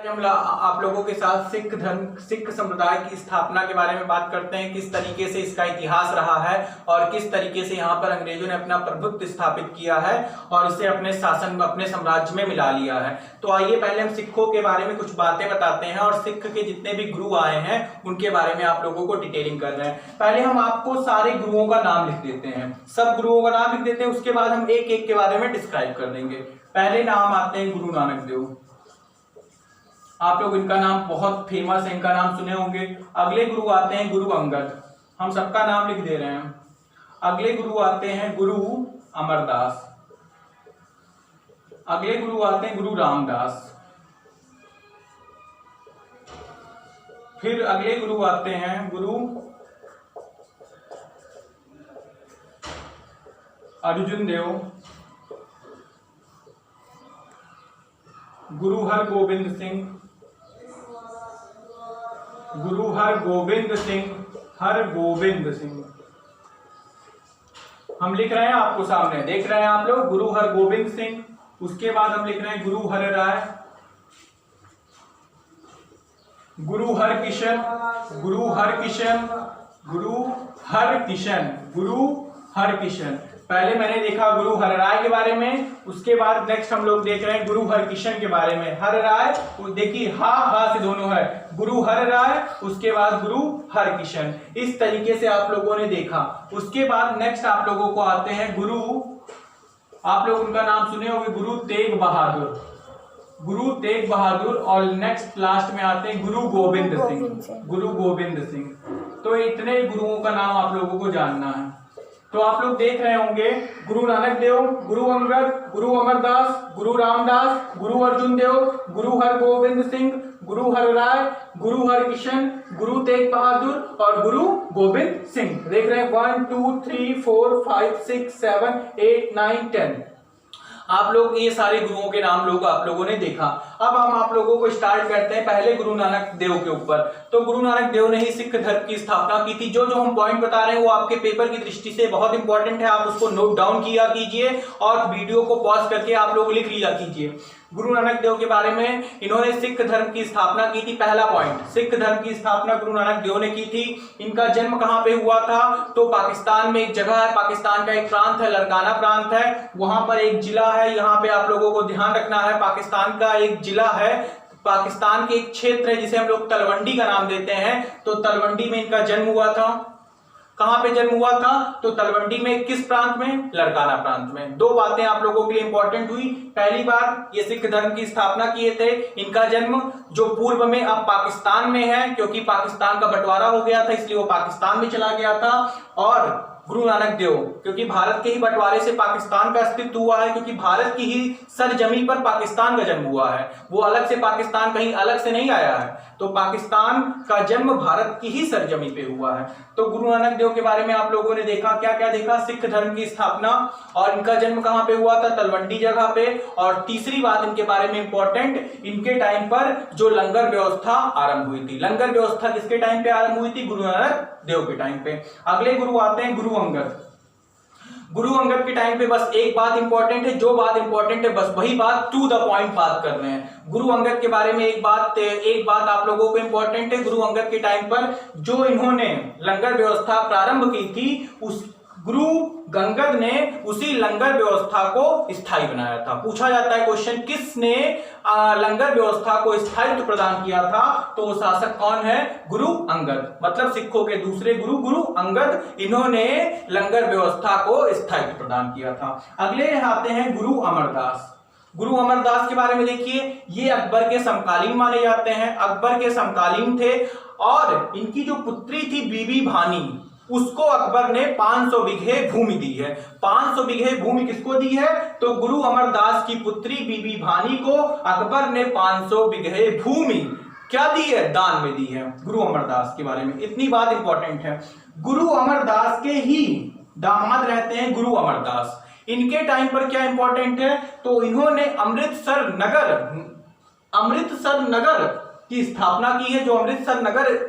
हम आप लोगों के साथ सिख धर्म, सिख संप्रदाय की स्थापना के बारे में बात करते हैं। किस तरीके से इसका इतिहास रहा है और किस तरीके से यहाँ पर अंग्रेजों ने अपना प्रभुत्व स्थापित किया है और इसे अपने शासन, अपने साम्राज्य में मिला लिया है। तो आइए पहले हम सिखों के बारे में कुछ बातें बताते हैं और सिख के जितने भी गुरु आए हैं उनके बारे में आप लोगों को डिटेलिंग कर रहे हैं। पहले हम आपको सारे गुरुओं का नाम लिख देते हैं, सब गुरुओं का नाम लिख देते हैं, उसके बाद हम एक एक के बारे में डिस्क्राइब कर देंगे। पहले नाम आते हैं गुरु नानक देव। आप लोग इनका नाम बहुत फेमस है, इनका नाम सुने होंगे। अगले गुरु आते हैं गुरु अंगद, हम सबका नाम लिख दे रहे हैं। अगले गुरु आते हैं गुरु अमरदास। अगले गुरु आते हैं गुरु रामदास। फिर अगले गुरु आते हैं गुरु अर्जुन देव, गुरु हरगोबिंद सिंह, गुरु हरगोबिंद सिंह, हरगोबिंद सिंह हम लिख रहे हैं, आपको सामने देख रहे हैं आप लोग, गुरु हरगोबिंद सिंह। उसके बाद हम लिख रहे हैं गुरु हरराय, गुरु हरकिशन, गुरु हरकिशन, गुरु हरकिशन, गुरु हरकिशन। पहले मैंने देखा गुरु हरराय के बारे में, उसके बाद नेक्स्ट हम लोग देख रहे हैं गुरु हरकिशन के बारे में। हरराय देखिए हा से दोनों है, गुरु हरराय, उसके बाद गुरु हरकिशन। इस तरीके से आप लोगों ने देखा। उसके बाद नेक्स्ट आप लोगों को आते हैं गुरु, आप लोग उनका नाम सुने होंगे, गुरु तेग बहादुर, गुरु तेग बहादुर। और नेक्स्ट लास्ट में आते हैं गुरु गोविंद सिंह, गुरु गोविंद सिंह। तो इतने गुरुओं का नाम आप लोगों को जानना है। तो आप लोग देख रहे होंगे गुरु नानक देव, गुरु अंगद, गुरु अमरदास, गुरु रामदास, गुरु अर्जुन देव, गुरु हरगोबिंद सिंह, गुरु हरराय, गुरु हरकिशन, गुरु तेग बहादुर और गुरु गोविंद सिंह। देख रहे हैं 1 2 3 4 5 6 7 8 9 10। आप लोग ये सारे गुरुओं के नाम आप लोगों ने देखा। अब हम आप लोगों को स्टार्ट करते हैं पहले गुरु नानक देव के ऊपर। तो गुरु नानक देव ने ही सिख धर्म की स्थापना की थी। जो हम पॉइंट बता रहे हैं वो आपके पेपर की दृष्टि से बहुत इंपॉर्टेंट है, आप उसको नोट डाउन किया कीजिए और वीडियो को पॉज करके आप लोग लिख लिया कीजिए। गुरु नानक देव के बारे में, इन्होंने सिख धर्म की स्थापना की थी। पहला पॉइंट, सिख धर्म की स्थापना गुरु नानक देव ने की थी। इनका जन्म कहां पे हुआ था? तो पाकिस्तान में एक जगह है, पाकिस्तान का एक प्रांत है, लड़काना प्रांत है, वहां पर एक जिला है। यहाँ पे आप लोगों को ध्यान रखना है, पाकिस्तान का एक जिला है, पाकिस्तान के एक क्षेत्र है जिसे हम लोग तलवंडी का नाम देते हैं। तो तलवंडी में इनका जन्म हुआ था। कहां पे जन्म हुआ था? तो तलवंडी में। किस प्रांत में? लड़काना प्रांत में। दो बातें आप लोगों के लिए इंपॉर्टेंट हुई। पहली बार ये सिख धर्म की स्थापना किए थे। इनका जन्म जो पूर्व में अब पाकिस्तान में है, क्योंकि पाकिस्तान का बंटवारा हो गया था इसलिए वो पाकिस्तान में चला गया था। और गुरु नानक देव, क्योंकि भारत के ही बंटवारे से पाकिस्तान का अस्तित्व हुआ है, क्योंकि भारत की ही सरजमी पर पाकिस्तान का जन्म हुआ है, वो अलग से पाकिस्तान कहीं अलग से नहीं आया है। तो पाकिस्तान का जन्म भारत की ही सरजमी पे हुआ है। तो गुरु नानक देव के बारे में आप लोगों ने देखा, क्या क्या देखा? सिख धर्म की स्थापना, और इनका जन्म कहां पे हुआ था? तलवंडी जगह पे। और तीसरी बात इनके बारे में इंपॉर्टेंट, इनके टाइम पर जो लंगर व्यवस्था आरंभ हुई थी। लंगर व्यवस्था किसके टाइम पे आरंभ हुई थी? गुरु नानक देव के टाइम पे। अगले गुरु आते हैं गुरु अंगद। गुरु अंगद के टाइम पे बस एक बात इंपॉर्टेंट है, जो बात इंपॉर्टेंट है बस वही बात, टू द पॉइंट बात कर रहे हैं। गुरु अंगद के बारे में एक बात आप लोगों को इंपॉर्टेंट है। गुरु अंगद के टाइम पर जो इन्होंने लंगर व्यवस्था प्रारंभ की थी, उस गुरु अंगद ने उसी लंगर व्यवस्था को स्थायी बनाया था। पूछा जाता है क्वेश्चन, किसने लंगर व्यवस्था को स्थायित्व प्रदान किया था? तो वो शासक कौन है? गुरु अंगद, मतलब सिखों के दूसरे गुरु, गुरु अंगद। इन्होंने लंगर व्यवस्था को स्थायित्व प्रदान किया था। अगले आते हैं गुरु अमरदास। गुरु अमरदास के बारे में देखिए, ये अकबर के समकालीन माने जाते हैं, अकबर के समकालीन थे। और इनकी जो पुत्री थी बीबी भानी, उसको अकबर ने 500 बीघे भूमि दी है। 500 बीघे भूमि किसको दी है? तो गुरु अमरदास की पुत्री बीबी भानी को अकबर ने 500 बीघे भूमि क्या दी है? दान में दी है। गुरु अमरदास के बारे में इतनी बात इंपॉर्टेंट है। गुरु अमरदास के ही दामाद रहते हैं गुरु अमरदास। इनके टाइम पर क्या इंपॉर्टेंट है? तो इन्होंने अमृतसर नगर की स्थापना की है। जो अमृतसर नगर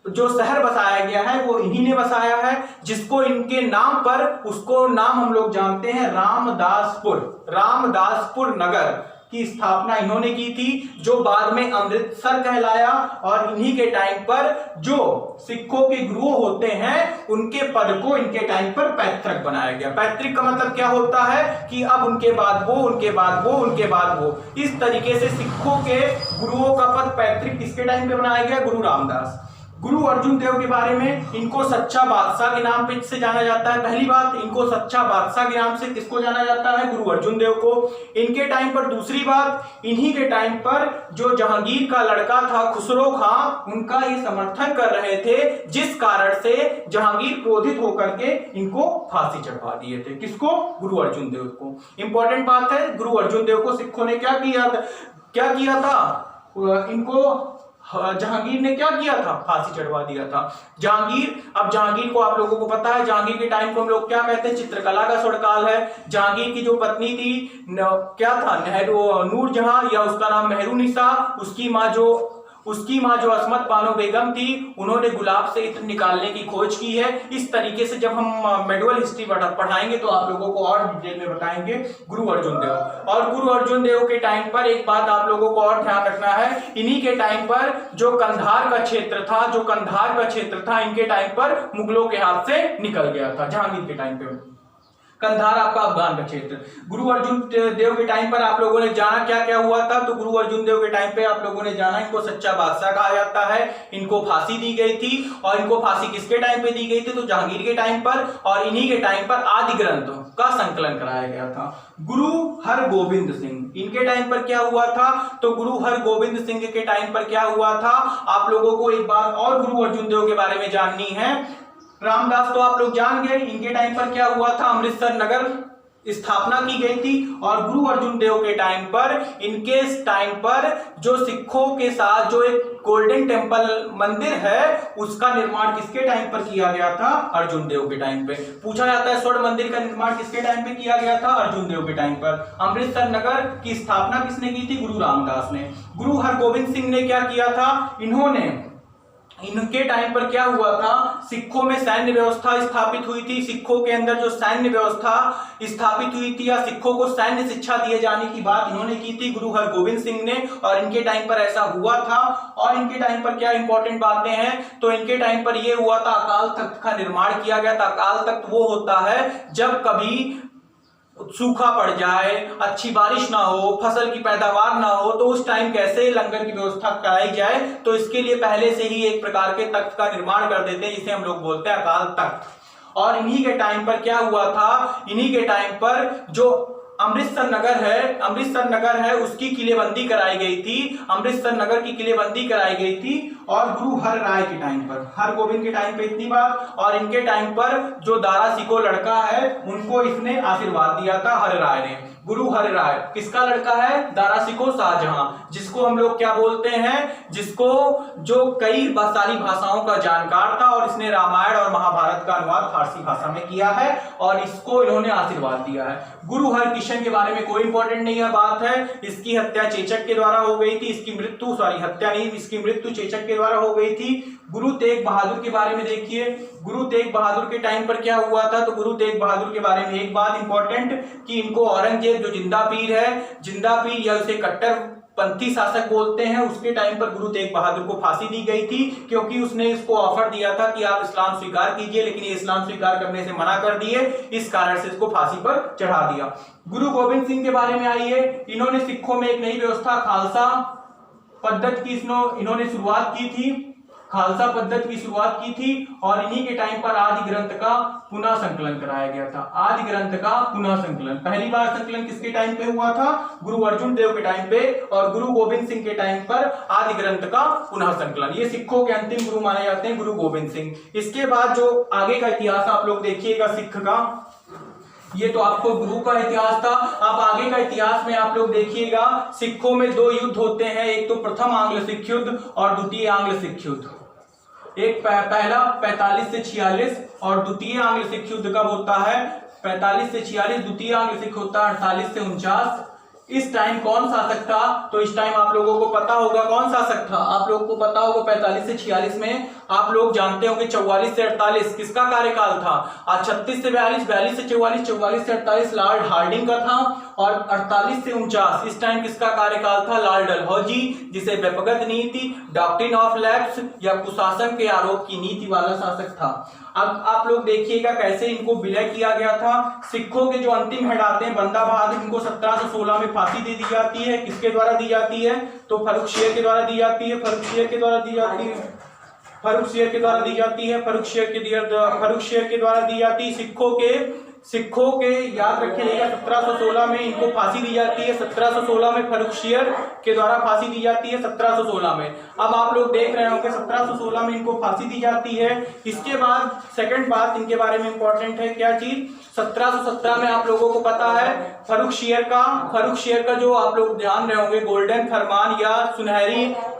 जो शहर बसाया गया है वो इन्हीं ने बसाया है, जिसको इनके नाम पर, उसको नाम हम लोग जानते हैं रामदासपुर, रामदासपुर नगर। की स्थापना इन्होंने की थी, जो बाद में अमृतसर कहलाया। और इन्हीं के टाइम पर जो सिखों के गुरु होते हैं उनके पद को इनके टाइम पर पैतृक बनाया गया। पैतृक का मतलब क्या होता है कि अब उनके बाद वो, उनके बाद वो, उनके बाद वो, इस तरीके से सिखों के गुरुओं का पद पैतृक किसके टाइम पे बनाया गया? गुरु रामदास। गुरु अर्जुन देव के बारे में, इनको सच्चा बादशाह के नाम पे से जाना जाता है। पहली बात, इनको सच्चा बादशाह के नाम से किसको जाना जाता है? गुरु अर्जुन देव को। इनके टाइम पर दूसरी बात, इन्हीं के टाइम पर जो जहांगीर का लड़का था खुसरो खां, उनका ये समर्थन कर रहे थे, जिस कारण से जहांगीर क्रोधित होकर के इनको फांसी चढ़वा दिए थे। किसको? गुरु अर्जुन देव को। इंपॉर्टेंट बात है, गुरु अर्जुन देव को सिखों ने क्या किया था? इनको जहांगीर ने क्या किया था? फांसी चढ़वा दिया था। अब जहांगीर को आप लोगों को पता है, जहांगीर के टाइम को हम लोग क्या कहते हैं? चित्रकला का स्वर्णकाल है। जहांगीर की जो पत्नी थी क्या था? नूरजहां, या उसका नाम मेहरुनिसा। उसकी माँ जो असमत बानो बेगम थी, उन्होंने गुलाब से इत्र निकालने की खोज की है। इस तरीके से जब हम मेडिवल हिस्ट्री पढ़ाएंगे तो आप लोगों को और डिटेल में बताएंगे गुरु अर्जुन देव। और गुरु अर्जुन देव के टाइम पर एक बात आप लोगों को और ध्यान रखना है, इन्हीं के टाइम पर जो कंधार का क्षेत्र था, इनके टाइम पर मुगलों के हाथ से निकल गया था। जहांगीर के टाइम पे कंधार आपका अफगान का क्षेत्र। गुरु अर्जुन देव के टाइम पर आप लोगों ने जाना क्या क्या हुआ था? तो गुरु अर्जुन देव के टाइम पे आप लोगों ने जाना इनको सच्चा बादशाह कहा जाता है, इनको फांसी दी गई थी। और इनको फांसी किसके टाइम पे दी गई थी? तो जहांगीर के टाइम पर। और इन्हीं के टाइम पर आदि ग्रंथों का संकलन कराया गया था। गुरु हरगोविंद सिंह, इनके टाइम पर क्या हुआ था? तो गुरु हरगोविंद सिंह के टाइम पर क्या हुआ था? आप लोगों को एक बात और गुरु अर्जुन देव के बारे में जाननी है। रामदास तो आप लोग जान गए, इनके टाइम पर क्या हुआ था? अमृतसर नगर स्थापना की गई थी। और गुरु अर्जुन देव के टाइम पर, इनके टाइम पर जो सिखों के साथ जो एक गोल्डन टेम्पल मंदिर है, उसका निर्माण किसके टाइम पर किया गया था? अर्जुन देव के टाइम पे। पूछा जाता है स्वर्ण मंदिर का निर्माण किसके टाइम पे किया गया था? अर्जुन देव के टाइम पर। अमृतसर नगर की स्थापना किसने की थी? गुरु रामदास ने। गुरु हरगोविंद सिंह ने क्या किया था? इनके टाइम पर क्या हुआ था? सिखों में सैन्य व्यवस्था स्थापित हुई थी। सिखों के अंदर जो सैन्य व्यवस्था स्थापित हुई थी, या सिखों को सैन्य शिक्षा दिए जाने की बात इन्होंने की थी, गुरु हरगोविंद सिंह ने। और इनके टाइम पर ऐसा हुआ था। और इनके टाइम पर क्या इंपॉर्टेंट बातें हैं? तो इनके टाइम पर यह हुआ था, अकाल तख्त का निर्माण किया गया था। अकाल तख्त वो होता है जब कभी सूखा पड़ जाए, अच्छी बारिश ना हो, फसल की पैदावार ना हो, तो उस टाइम कैसे लंगर की व्यवस्था कराई जाए, तो इसके लिए पहले से ही एक प्रकार के तख्त का निर्माण कर देते हैं, जिसे हम लोग बोलते हैं अकाल तख्त। और इन्हीं के टाइम पर क्या हुआ था? इन्हीं के टाइम पर जो अमृतसर नगर है उसकी किलेबंदी कराई गई थी। अमृतसर नगर की किलेबंदी कराई गई थी। और गुरु हर राय के टाइम पर, हरगोविंद के टाइम पे इतनी बात। और इनके टाइम पर जो दारा सिको लड़का है, उनको इसने आशीर्वाद दिया था हर राय ने। गुरु हर राय किसका लड़का है? दारा सिको शाहजहां, जिसको हम लोग क्या बोलते हैं? जो कई सारी भाषाओं का जानकार था, और इसने रामायण और महाभारत का अनुवाद फारसी भाषा में किया है, और इसको इन्होंने आशीर्वाद दिया है। गुरु हरकिशन के बारे में कोई इंपॉर्टेंट नहीं है बात है। इसकी हत्या चेचक के द्वारा हो गई थी। इसकी मृत्यु चेचक के द्वारा हो गई थी। गुरु तेग बहादुर के बारे में देखिए, गुरु तेग बहादुर के टाइम पर क्या हुआ था? तो गुरु तेग बहादुर के बारे में एक बात इंपॉर्टेंट, कि इनको औरंगजेब जो जिंदा पीर है, जिंदा पीर या उसे कट्टर पंथी शासक बोलते हैं, उसके टाइम पर गुरु तेग बहादुर को फांसी दी गई थी, क्योंकि उसने इसको ऑफर दिया था कि आप इस्लाम स्वीकार कीजिए, लेकिन ये इस्लाम स्वीकार करने से मना कर दिए, इस कारण से इसको फांसी पर चढ़ा दिया। गुरु गोविंद सिंह के बारे में आइए, इन्होंने सिखों में एक नई व्यवस्था खालसा पद्धति की इन्होंने शुरुआत की थी। खालसा पद्धति की शुरुआत की थी। और इन्हीं के टाइम पर आदि ग्रंथ का पुनः संकलन कराया गया था। आदि ग्रंथ का पुनः संकलन, पहली बार संकलन किसके टाइम पे हुआ था? गुरु अर्जुन देव के टाइम पे। और गुरु गोविंद सिंह के टाइम पर आदि ग्रंथ का पुनः संकलन। ये सिखों के अंतिम गुरु माने जाते हैं, गुरु गोविंद सिंह। इसके बाद जो आगे का इतिहास आप लोग देखिएगा सिख का, ये तो आपको गुरु का इतिहास था। अब आगे का इतिहास में आप लोग देखिएगा, सिखों में दो युद्ध होते हैं, एक तो प्रथम आंग्ल सिख युद्ध और द्वितीय आंग्ल सिख युद्ध। एक पहला 45 से 46 और द्वितीय आंग्ल सिख युद्ध कब होता है? 45 से 46। द्वितीय आंग्ल सिख होता है 48 से 49। इस टाइम कौन शासक था? तो इस टाइम आप लोगों को पता होगा कौन शासक था। आप लोगों को पता होगा 45 से 46 में आप लोग जानते होंगे 44 से 48 किसका कार्यकाल था? 36 से 42, 42 से 44, 44 से 48 लॉर्ड हार्डिंग का था और 48 से 49 इस टाइम किसका कार्यकाल था? लॉर्ड डलहौजी, जिसे व्यपगत नीति, डॉक्ट्रिन ऑफ लैप्स या कुशासन के आरोप की नीति वाला शासक था। अब आप लोग देखिएगा कैसे इनको विलय किया गया था। सिखों के जो अंतिम हेड आते हैं बंदा बहादुर, इनको 1716 में फांसी दे दी जाती है। किसके द्वारा दी जाती है? तो फर्रुखशियर के द्वारा दी जाती है। फर्रुखशियर के द्वारा दी जाती है। फर्रुखशियर के द्वारा दी जाती है। फर्रुखशियर के द्वारा दी जाती है। सिखों के याद रखिएगा 1716 में इनको फांसी दी जाती है। 1716 में फर्रुखशियर के द्वारा फांसी दी जाती है 1716 में। अब आप लोग देख रहे होंगे 1716 में इनको फांसी दी जाती है। इसके बाद सेकंड बात इनके बारे में इंपॉर्टेंट है, क्या चीज? 1717 में आप लोगों को पता है फर्रुखशियर का जो आप लोग ध्यान रहे होंगे गोल्डन फरमान या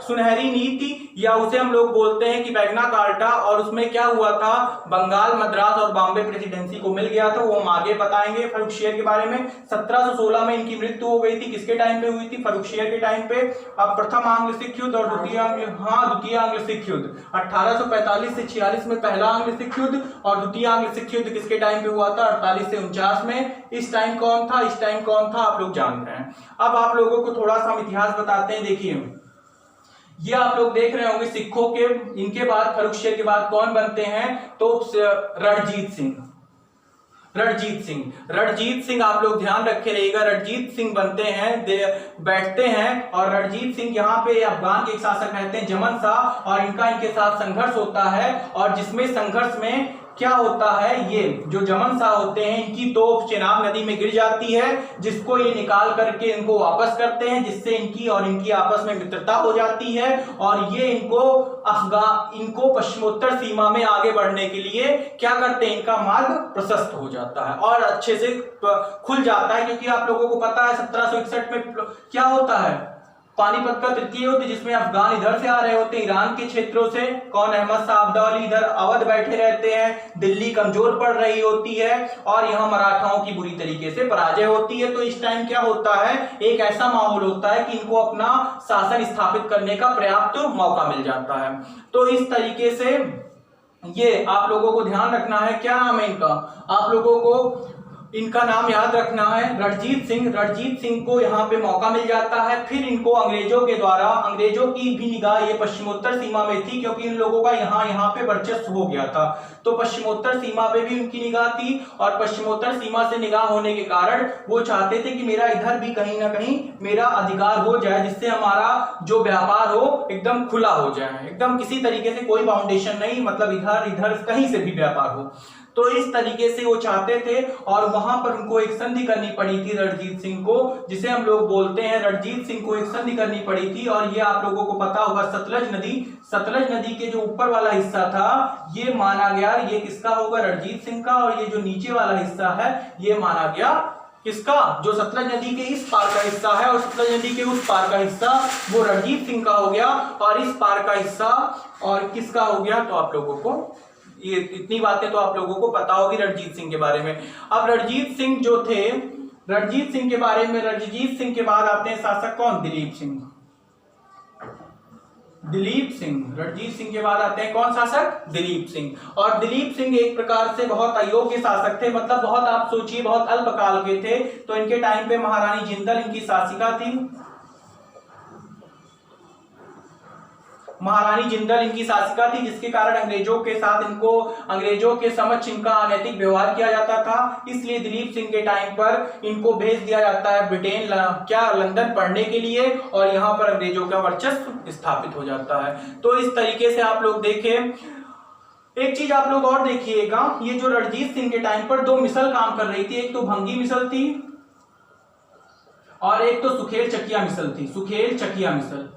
सुनहरी नीति या उसे हम लोग बोलते हैं कि मैग्ना कार्टा, और उसमें क्या हुआ था? बंगाल, मद्रास और बॉम्बे प्रेसिडेंसी को मिल गया था। वो हम आगे बताएंगे फर्रुखशियर के बारे में। 1716 में इनकी मृत्यु हो गई थी। किसके टाइम पे हुई थी? फर्रुखशियर के टाइम पे। अब प्रथम आंग्ल सिख युद्ध और द्वितीय आंग्ल सिख युद्ध 1845 से 46 में पहला आंग्ल सिख युद्ध और द्वितीय आंग्ल सिख युद्ध किसके टाइम पे हुआ था? 48 से 49 में। इस टाइम कौन था? आप लोग जान रहे हैं। अब आप लोगों को थोड़ा सा हम इतिहास बताते हैं। देखिए ये आप लोग देख रहे होंगे सिखों के इनके बाद फर्रुखशियर के बाद कौन बनते हैं? तो रणजीत सिंह आप लोग ध्यान रखे रहिएगा। रणजीत सिंह बनते हैं, बैठते हैं और रणजीत सिंह यहाँ पे अफगान के एक शासक रहते हैं जमन शाह, और इनके साथ संघर्ष होता है। और जिसमें संघर्ष में क्या होता है, ये जो जमन शाह होते हैं इनकी तोप चेनाब नदी में गिर जाती है, जिसको ये निकाल करके इनको वापस करते हैं, जिससे इनकी आपस में मित्रता हो जाती है और ये इनको पश्चिमोत्तर सीमा में आगे बढ़ने के लिए क्या करते हैं? इनका मार्ग प्रशस्त हो जाता है और अच्छे से खुल जाता है। क्योंकि आप लोगों को पता है 1761 में क्या होता है? पानीपत का तृतीय युद्ध, जिसमें अफगान इधर से आ रहे होते हैं ईरान के क्षेत्रों से। कौन? अहमद शाह अब्दाली इधर अवध बैठे रहते हैं। दिल्ली कमजोर पड़ रही होती है और यहाँ मराठाओं की बुरी तरीके से पराजय होती है। तो इस टाइम क्या होता है? एक ऐसा माहौल होता है कि इनको अपना शासन स्थापित करने का पर्याप्त मौका मिल जाता है। तो इस तरीके से ये आप लोगों को ध्यान रखना है। क्या नाम है इनका? आप लोगों को इनका नाम याद रखना है रणजीत सिंह को यहाँ पे मौका मिल जाता है। फिर इनको अंग्रेजों की भी निगाह ये पश्चिमोत्तर सीमा में थी, क्योंकि इन लोगों का यहाँ पे वर्चस्व हो गया था। तो पश्चिमोत्तर सीमा पे भी उनकी निगाह थी और पश्चिमोत्तर सीमा से निगाह होने के कारण वो चाहते थे कि मेरा इधर भी कहीं ना कहीं मेरा अधिकार हो जाए, जिससे हमारा जो व्यापार हो एकदम खुला हो जाए, एकदम किसी तरीके से कोई बाउंडेशन नहीं, मतलब इधर कहीं से भी व्यापार हो। तो इस तरीके से वो चाहते थे और वहां पर उनको एक संधि करनी पड़ी थी रणजीत सिंह को, जिसे हम लोग बोलते हैं रणजीत सिंह को एक संधि करनी पड़ी थी। और ये आप लोगों को पता होगा सतलज नदी के जो ऊपर वाला हिस्सा था ये माना गया ये किसका होगा? रणजीत सिंह का। और ये जो नीचे वाला हिस्सा है ये माना गया किसका? जो सतलज नदी के इस पार का हिस्सा है और सतलज नदी के उस पार का हिस्सा वो रणजीत सिंह का हो गया, और इस पार का हिस्सा और किसका हो गया? तो आप लोगों को ये इतनी बातें तो आप लोगों को पता होगी रणजीत सिंह के बारे में। अब रणजीत सिंह जो थे, रणजीत सिंह के बारे में, रणजीत सिंह के बाद आते हैं शासक कौन? दिलीप सिंह। रणजीत सिंह के बाद आते हैं कौन शासक? दिलीप सिंह। और दिलीप सिंह एक प्रकार से बहुत अयोग्य शासक थे, मतलब बहुत, आप सोचिए, बहुत अल्पकाल के थे। तो इनके टाइम पे महारानी जिंदल इनकी शासिका थी। जिसके कारण अंग्रेजों के समक्ष इनका अनैतिक व्यवहार किया जाता था। इसलिए दिलीप सिंह के टाइम पर इनको भेज दिया जाता है ब्रिटेन, लंदन पढ़ने के लिए, और यहाँ पर अंग्रेजों का वर्चस्व स्थापित हो जाता है। तो इस तरीके से आप लोग देखें। एक चीज आप लोग और देखिएगा, ये जो रणजीत सिंह के टाइम पर दो मिसल काम कर रही थी, एक तो भंगी मिसल थी और एक तो सुखेल चकिया मिसल।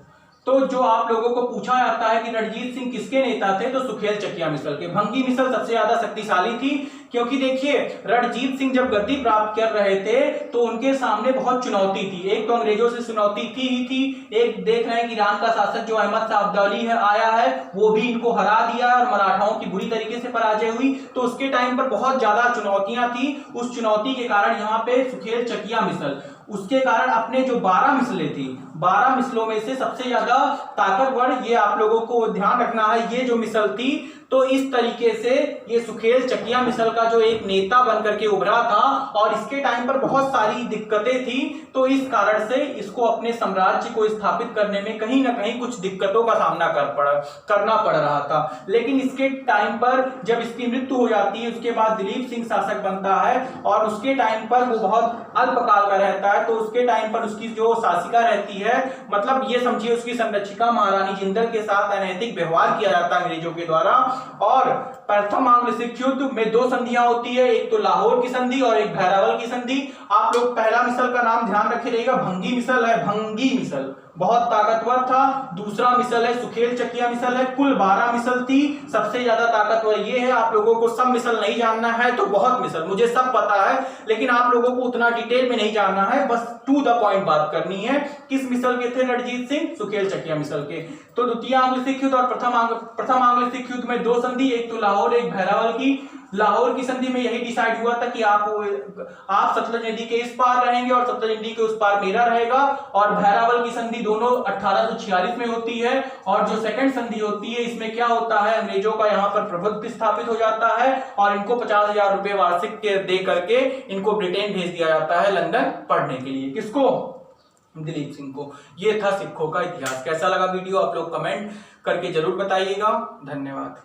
तो जो आप लोगों को पूछा जाता है कि रणजीत सिंह किसके नेता थे, तो सुखेल चकिया मिसल के। भंगी मिसल सबसे ज्यादा शक्तिशाली थी, क्योंकि देखिए रणजीत सिंह जब गद्दी प्राप्त कर रहे थे तो उनके सामने बहुत चुनौती थी। एक तो अंग्रेजों से चुनौती थी, एक देख रहे हैं कि ईरान का शासक जो अहमद शाह अब्दाली आया है वो भी इनको हरा दिया और मराठाओं की बुरी तरीके से पराजय हुई। तो उसके टाइम पर बहुत ज्यादा चुनौतियां थी। उस चुनौती के कारण यहाँ पे सुखेल चकिया मिसल, उसके कारण अपने जो 12 मिसलें थी, 12 मिसलों में से सबसे ज्यादा ताकतवर, ये आप लोगों को ध्यान रखना है, ये जो मिसल थी, तो इस तरीके से ये सुखेल चकिया मिसल का जो एक नेता बनकर के उभरा था और इसके टाइम पर बहुत सारी दिक्कतें थी, तो इस कारण से इसको अपने साम्राज्य को स्थापित करने में कहीं ना कहीं कुछ दिक्कतों का सामना करना पड़ रहा था। लेकिन इसके टाइम पर जब इसकी मृत्यु हो जाती है, उसके बाद दिलीप सिंह शासक बनता है और उसके टाइम पर वो बहुत अल्पकाल का रहता है, तो उसके टाइम पर उसकी जो शासिका रहती है, मतलब ये समझिए उसकी संरक्षिका महारानी जिंदल के साथ अनैतिक व्यवहार किया जाता है अंग्रेजों के द्वारा। और प्रथम आंग्ल सिख युद्ध में 2 संधियां होती है, एक तो लाहौर की संधि और एक भैरावल की संधि। आप लोग पहला मिसल का नाम ध्यान रखे रहेगा, भंगी मिसल है, भंगी मिसल बहुत ताकतवर था। दूसरा मिसल है सुखेल चकिया मिसल है, कुल 12 मिसल थी, सबसे ज्यादा ताकतवर ये है। आप लोगों को सब मिसल नहीं जानना है तो बहुत मिसल, मुझे सब पता है, लेकिन आप लोगों को उतना डिटेल में नहीं जानना है, बस टू द पॉइंट बात करनी है। किस मिसल के थे रणजीत सिंह? सुखेल चकिया मिसल के। तो द्वितीय आंग्ल सिख युद्ध और प्रथम आंग्ल सिख युद्ध में 2 संधि, एक तो लाहौर एक भैरावल की। लाहौर की संधि में यही डिसाइड हुआ था कि आप सतलज नदी के इस पार रहेंगे और सतलज नदी के उस पार मेरा रहेगा। और भैरावल की संधि दोनों 1846 में होती है। और जो सेकंड संधि होती है, इसमें क्या होता है, अंग्रेजों का यहाँ पर प्रभुत्व स्थापित हो जाता है और इनको 50,000 रुपए वार्षिक दे करके इनको ब्रिटेन भेज दिया जाता है लंदन पढ़ने के लिए। किसको? दिलीप सिंह को। ये था सिखों का इतिहास। कैसा लगा वीडियो आप लोग कमेंट करके जरूर बताइएगा। धन्यवाद।